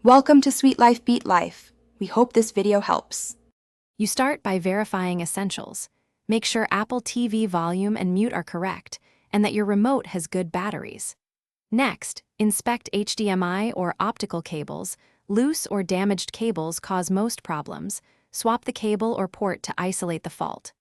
Welcome to Sweet Life Beat Life. We hope this video helps. You start by verifying essentials. Make sure Apple TV volume and mute are correct, and that your remote has good batteries. Next, inspect HDMI or optical cables. Loose or damaged cables cause most problems. Swap the cable or port to isolate the fault.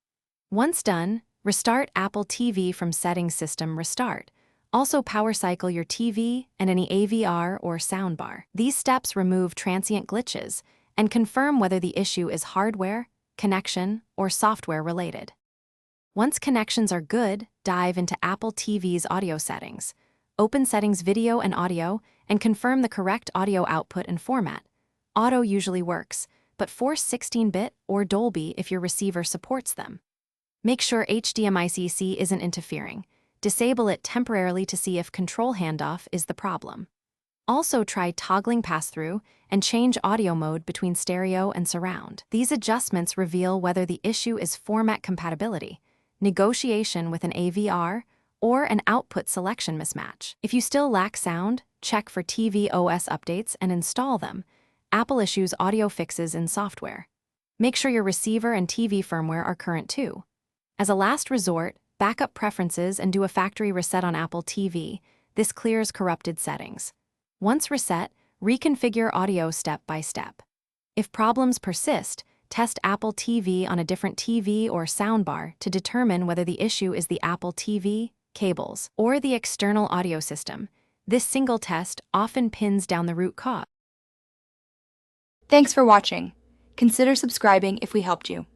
Once done, restart Apple TV from Settings System Restart. Also power cycle your TV and any AVR or soundbar. These steps remove transient glitches and confirm whether the issue is hardware, connection, or software related. Once connections are good, dive into Apple TV's audio settings. Open Settings Video and Audio and confirm the correct audio output and format. Auto usually works, but force 16-bit or Dolby if your receiver supports them. Make sure HDMI-CC isn't interfering. Disable it temporarily to see if control handoff is the problem. Also try toggling pass-through and change audio mode between stereo and surround. These adjustments reveal whether the issue is format compatibility, negotiation with an AVR, or an output selection mismatch. If you still lack sound, check for TV OS updates and install them. Apple issues audio fixes in software. Make sure your receiver and TV firmware are current too. As a last resort, back up preferences and do a factory reset on Apple TV. This clears corrupted settings. Once reset, reconfigure audio step by step. If problems persist, test Apple TV on a different TV or soundbar to determine whether the issue is the Apple TV, cables, or the external audio system. This single test often pins down the root cause. Thanks for watching. Consider subscribing if we helped you.